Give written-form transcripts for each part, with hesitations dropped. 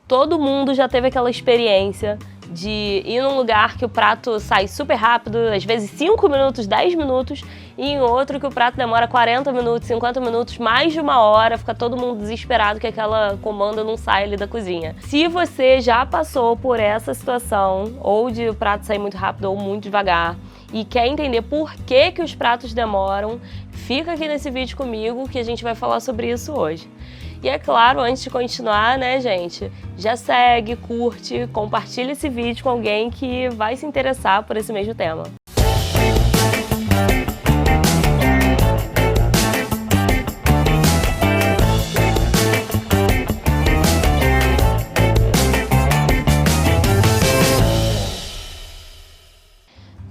Todo mundo já teve aquela experiência de ir num lugar que o prato sai super rápido, às vezes 5 minutos, 10 minutos, e em outro que o prato demora 40 minutos, 50 minutos, mais de uma hora, fica todo mundo desesperado que aquela comanda não sai ali da cozinha. Se você já passou por essa situação, ou de o prato sair muito rápido ou muito devagar, e quer entender por que os pratos demoram, fica aqui nesse vídeo comigo que a gente vai falar sobre isso hoje. E é claro, antes de continuar, né, gente, já segue, curte, compartilha esse vídeo com alguém que vai se interessar por esse mesmo tema.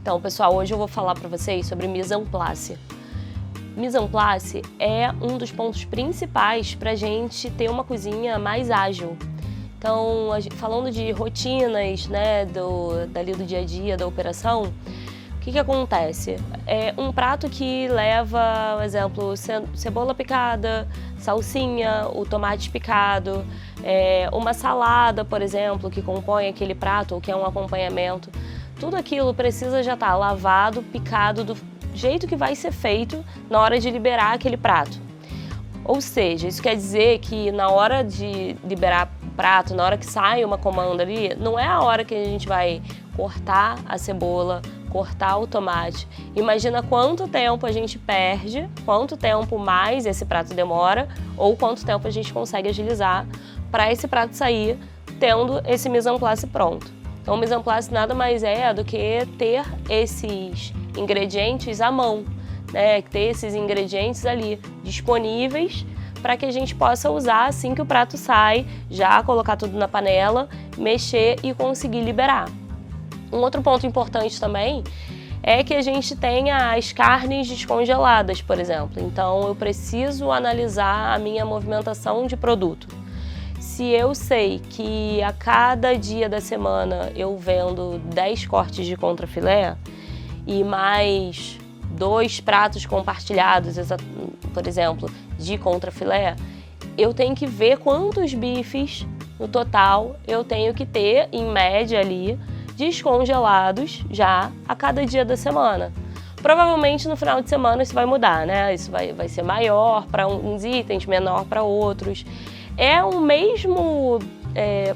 Então, pessoal, hoje eu vou falar para vocês sobre mise en place. Mise en place é um dos pontos principais para a gente ter uma cozinha mais ágil. Então, falando de rotinas, né, dali do dia a dia, da operação, o que acontece? É um prato que leva, por exemplo, cebola picada, salsinha, o tomate picado, uma salada, por exemplo, que compõe aquele prato ou que é um acompanhamento. Tudo aquilo precisa já estar lavado, picado do jeito que vai ser feito na hora de liberar aquele prato. Ou seja, isso quer dizer que na hora de liberar o prato, na hora que sai uma comanda ali, não é a hora que a gente vai cortar a cebola, cortar o tomate. Imagina quanto tempo a gente perde, quanto tempo mais esse prato demora, ou quanto tempo a gente consegue agilizar para esse prato sair tendo esse mise en place pronto. Então, o mise en place nada mais é do que ter esses ingredientes à mão, né? Ter esses ingredientes ali disponíveis para que a gente possa usar assim que o prato sai, já colocar tudo na panela, mexer e conseguir liberar. Um outro ponto importante também é que a gente tenha as carnes descongeladas, por exemplo. Então, eu preciso analisar a minha movimentação de produto. Se eu sei que a cada dia da semana eu vendo 10 cortes de contrafilé e mais 2 pratos compartilhados, por exemplo, de contrafilé, eu tenho que ver quantos bifes no total eu tenho que ter, em média ali, descongelados já a cada dia da semana. Provavelmente no final de semana isso vai mudar, né? Isso vai ser maior para uns itens, menor para outros. É o mesmo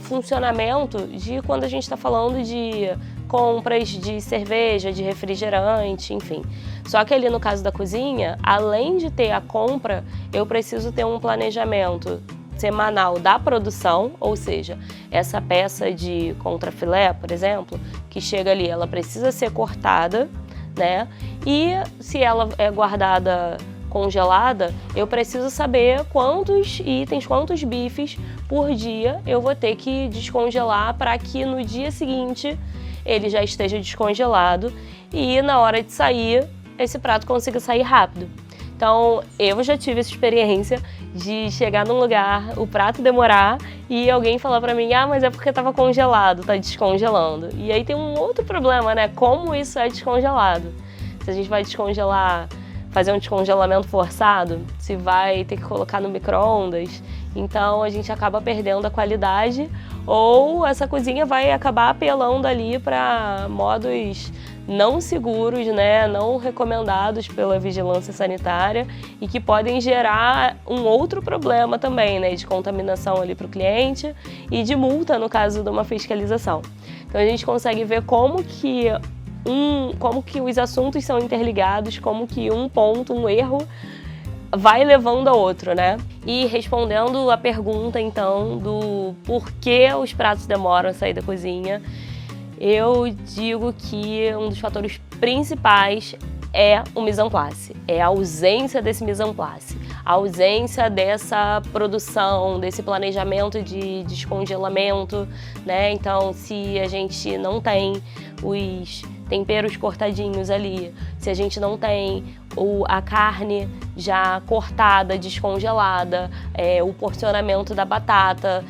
funcionamento de quando a gente está falando de compras de cerveja, de refrigerante, enfim. Só que ali no caso da cozinha, além de ter a compra, eu preciso ter um planejamento semanal da produção, ou seja, essa peça de contrafilé, por exemplo, que chega ali, ela precisa ser cortada, né? E se ela é guardada congelada, eu preciso saber quantos itens, quantos bifes por dia eu vou ter que descongelar para que no dia seguinte ele já esteja descongelado e na hora de sair, esse prato consiga sair rápido. Então, eu já tive essa experiência de chegar num lugar, o prato demorar e alguém falar pra mim, mas é porque estava congelado, tá descongelando. E aí tem um outro problema, né? Como isso é descongelado? Se a gente vai descongelar, fazer um descongelamento forçado, se vai ter que colocar no micro-ondas, então a gente acaba perdendo a qualidade ou essa cozinha vai acabar apelando ali para modos não seguros, né, não recomendados pela vigilância sanitária e que podem gerar um outro problema também, né, de contaminação ali para o cliente e de multa no caso de uma fiscalização. Então a gente consegue ver como que os assuntos são interligados, como que um ponto, um erro, vai levando a outro, né? E respondendo a pergunta, então, do porquê os pratos demoram a sair da cozinha, eu digo que um dos fatores principais é o mise en place, é a ausência desse mise en place, a ausência dessa produção, desse planejamento de descongelamento, né? Então, se a gente não tem os temperos cortadinhos ali, se a gente não tem a carne já cortada, descongelada, o porcionamento da batata,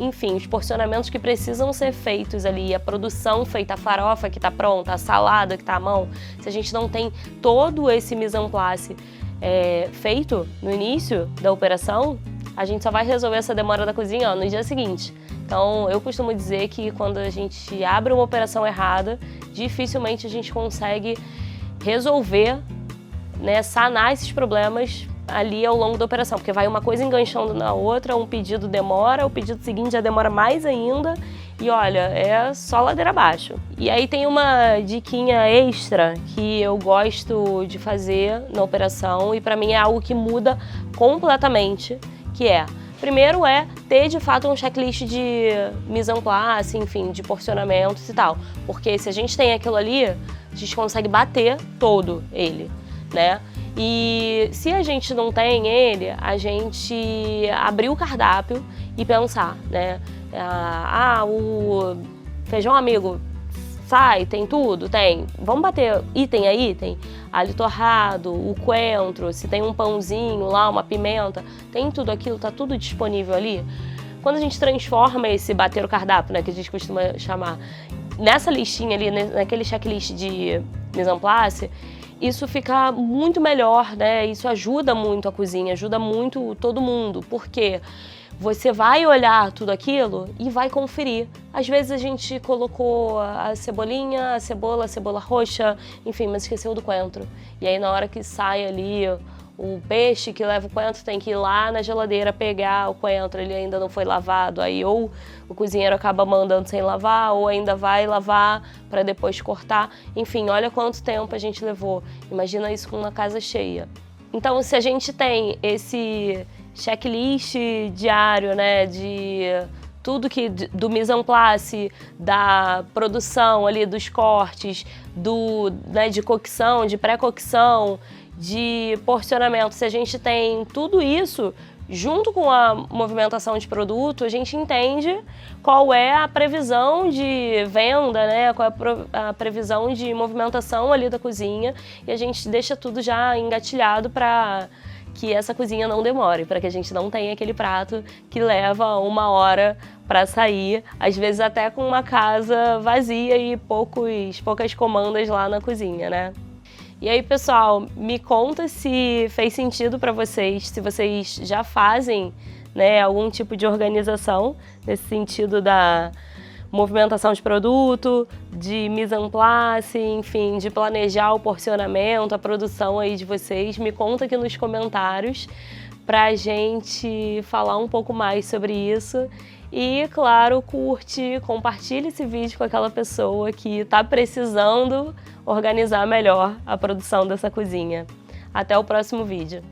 enfim, os porcionamentos que precisam ser feitos ali, a produção feita, a farofa que está pronta, a salada que está à mão, se a gente não tem todo esse mise en place feito no início da operação, a gente só vai resolver essa demora da cozinha no dia seguinte. Então, eu costumo dizer que quando a gente abre uma operação errada, dificilmente a gente consegue resolver, né, sanar esses problemas ali ao longo da operação, porque vai uma coisa enganchando na outra, um pedido demora, o pedido seguinte já demora mais ainda, e olha, é só ladeira abaixo. E aí tem uma diquinha extra que eu gosto de fazer na operação, e para mim é algo que muda completamente, que é: primeiro é ter de fato um checklist de mise en place, enfim, de porcionamentos e tal. Porque se a gente tem aquilo ali, a gente consegue bater todo ele, né? E se a gente não tem ele, a gente abrir o cardápio e pensar, né? O feijão amigo sai, tem tudo? Tem. Vamos bater item a item? Alho torrado, o coentro, se tem um pãozinho lá, uma pimenta, tem tudo aquilo, tá tudo disponível ali. Quando a gente transforma esse bater o cardápio, né, que a gente costuma chamar, nessa listinha ali, naquele checklist de mise en place, isso fica muito melhor, né? Isso ajuda muito a cozinha, ajuda muito todo mundo, porque você vai olhar tudo aquilo e vai conferir. Às vezes a gente colocou a cebolinha, a cebola roxa, enfim, mas esqueceu do coentro. E aí na hora que sai ali o peixe que leva o coentro, tem que ir lá na geladeira pegar o coentro, ele ainda não foi lavado, aí ou o cozinheiro acaba mandando sem lavar, ou ainda vai lavar para depois cortar. Enfim, olha quanto tempo a gente levou. Imagina isso com uma casa cheia. Então, se a gente tem esse checklist diário, né, de tudo do mise en place, da produção ali, dos cortes, né, de cocção, de pré-cocção, de porcionamento, se a gente tem tudo isso junto com a movimentação de produto, a gente entende qual é a previsão de venda, né? Qual é a previsão de movimentação ali da cozinha, e a gente deixa tudo já engatilhado para que essa cozinha não demore, para que a gente não tenha aquele prato que leva 1 hora para sair, às vezes até com uma casa vazia e poucas comandas lá na cozinha, né? E aí, pessoal, me conta se fez sentido para vocês, se vocês já fazem, né, algum tipo de organização nesse sentido da movimentação de produto, de mise en place, enfim, de planejar o porcionamento, a produção aí de vocês. Me conta aqui nos comentários pra gente falar um pouco mais sobre isso. E, claro, curte, compartilhe esse vídeo com aquela pessoa que está precisando organizar melhor a produção dessa cozinha. Até o próximo vídeo.